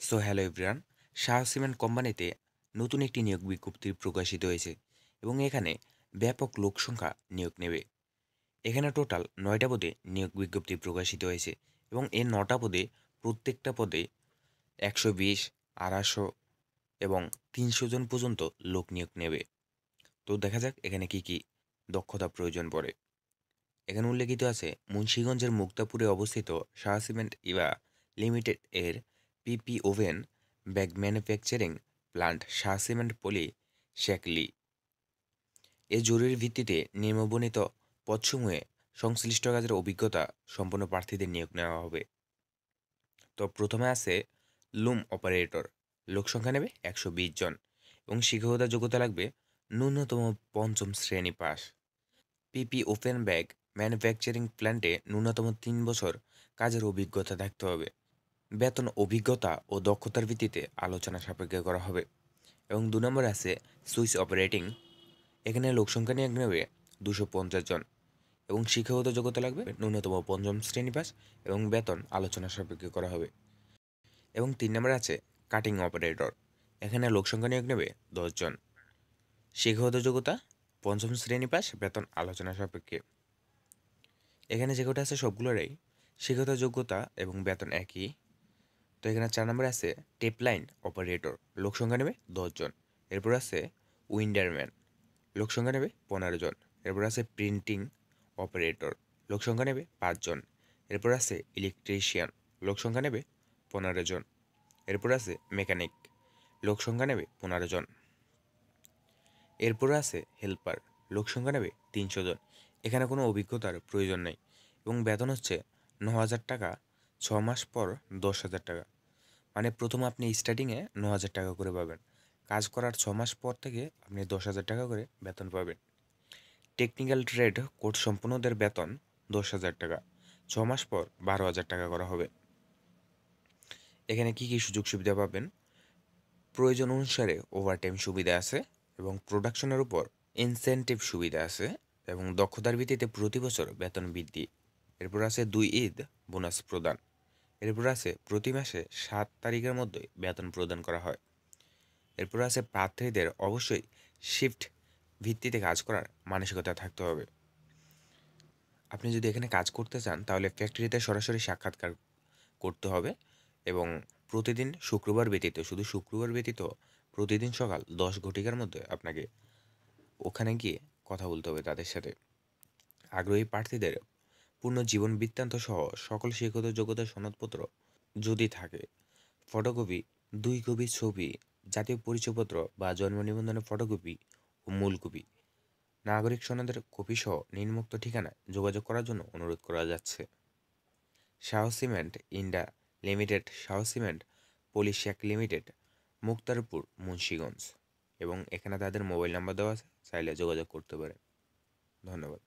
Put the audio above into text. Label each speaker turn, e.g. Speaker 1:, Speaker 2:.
Speaker 1: So hello everyone. Shah cement কোম্পানিতে নতুন একটি নিয়োগ বিজ্ঞপ্তি প্রকাশিত হয়েছে এবং এখানে ব্যাপক লোকসংখ্যা নিয়োগ নেবে। এখানে টোটাল ৯টা পদে নিয়োগ বিজ্ঞপ্তি প্রকাশিত হয়েছে এবং এই ৯টা পদে প্রত্যেকটা পদে ১২০, ২৫০ এবং ৩০০ জন পর্যন্ত লোক নিয়োগ নেবে। তো দেখা যাক এখানে কি কি দক্ষতা প্রয়োজন পড়ে। এখানে উল্লেখিত আছে মুন্সিগঞ্জের মুক্তাপুরে অবস্থিত শাহ সিমেন্ট ইভা লিমিটেড এর PP woven bag manufacturing plant Shah cement poly শ্যাকলি এ জরুরি ভিত্তিতে নিম্নবর্ণিত পদসমূহে সংশ্লিষ্ট কাজের অভিজ্ঞতা সম্পন্ন প্রার্থীদের নিয়োগ নেওয়া হবে। তো প্রথমে আছে লুম অপারেটর, লোক সংখ্যা নেবে ১২০ জন এবং শিক্ষকতা যোগ্যতা লাগবে ন্যূনতম পঞ্চম শ্রেণী পাস। পিপি ওপেন ব্যাগ ম্যানুফ্যাকচারিং প্ল্যান্টে ন্যূনতম ৩ বছর কাজের অভিজ্ঞতা থাকতে হবে। বেতন অভিজ্ঞতা ও দক্ষতার ভিত্তিতে আলোচনা সাপেক্ষে করা হবে। এবং ২ নম্বরে আছে সুইচ অপারেটিং, এখানে লোকসংখ্যা নিয়োগ নেবে ২৫০ জন এবং শিক্ষাগত যোগ্যতা লাগবে ন্যূনতম পঞ্চম শ্রেণী পাস এবং বেতন আলোচনা সাপেক্ষে করা হবে। এবং ৩ নম্বরে আছে কাটিং অপারেটর, এখানে লোকসংখ্যা নিয়োগ নেবে ১০ জন, শিক্ষাগত যোগ্যতা পঞ্চম শ্রেণী পাস, বেতন আলোচনা সাপেক্ষে। এখানে যে কটা আছে সবগুলোরই শিক্ষাগত যোগ্যতা এবং বেতন একই। তো এখানে ৪ নম্বরে আছে টেপ লাইন অপারেটর, লোক সংখ্যা নেবে ১০ জন। এরপর আছে উইন্ডারম্যান, লোক সংখ্যা নেবে ১৫ জন। এরপর আছে প্রিন্টিং অপারেটর, লোক সংখ্যা নেবে ৫ জন। এরপর আছে ইলেকট্রিশিয়ান, লোক সংখ্যা নেবে ১৫ জন। এরপর আছে মেকানিক, লোক সংখ্যা নেবে ১৫ জন। এরপর আছে হেল্পার, লোক সংখ্যা নেবে ৩০০ জন। এখানে কোনো অভিজ্ঞতার প্রয়োজন নেই এবং বেতন হচ্ছে ৯,০০০ টাকা, ৬ মাস পর ১০,০০০ টাকা। মানে প্রথম আপনি স্টার্টিংয়ে ৯,০০০ টাকা করে পাবেন, কাজ করার ৬ মাস পর থেকে আপনি ১০,০০০ টাকা করে বেতন পাবেন। টেকনিক্যাল ট্রেড কোর্স সম্পন্নদের বেতন ১০,০০০ টাকা, ৬ মাস পর ১২,০০০ টাকা করা হবে। এখানে কি কি সুযোগ সুবিধা পাবেন? প্রয়োজন অনুসারে ওভারটাইম সুবিধা আছে এবং প্রোডাকশনের উপর ইনসেনটিভ সুবিধা আছে এবং দক্ষতার ভিত্তিতে প্রতি বছর বেতন বৃদ্ধি। এরপর আছে ২ ঈদ বোনাস প্রদান। এরপর আছে প্রতি মাসে ৭ তারিখের মধ্যে বেতন প্রদান করা হয়। এরপর আছে প্রার্থীদের অবশ্যই শিফট ভিত্তিতে কাজ করার মানসিকতা থাকতে হবে। আপনি যদি এখানে কাজ করতে চান তাহলে ফ্যাক্টরিতে সরাসরি সাক্ষাৎকার করতে হবে এবং প্রতিদিন শুক্রবার ব্যতীত, শুধু শুক্রবার ব্যতীত প্রতিদিন সকাল ১০ ঘটিকার মধ্যে আপনাকে ওখানে গিয়ে কথা বলতে হবে তাদের সাথে। আগ্রহী প্রার্থীদের পূর্ণ জীবন বৃত্তান্ত সহ সকল শিক্ষাগত যোগ্যতার সনদপত্র যদি থাকে, ফটোকপি, ২ কপি ছবি, জাতীয় পরিচয়পত্র বা জন্ম নিবন্ধনের ফটোকপি ও মূল কপি, নাগরিক সনদের কপি সহ নিম্নোক্ত ঠিকানায় যোগাযোগ করার জন্য অনুরোধ করা যাচ্ছে। শাহ সিমেন্ট ইন্ডা limited, Shah cement polysack limited, Muktarpur, Munshiganj. এবং এখানে তাদের মোবাইল নাম্বার দেওয়া আছে, চাইলে যোগাযোগ করতে পারেন। ধন্যবাদ।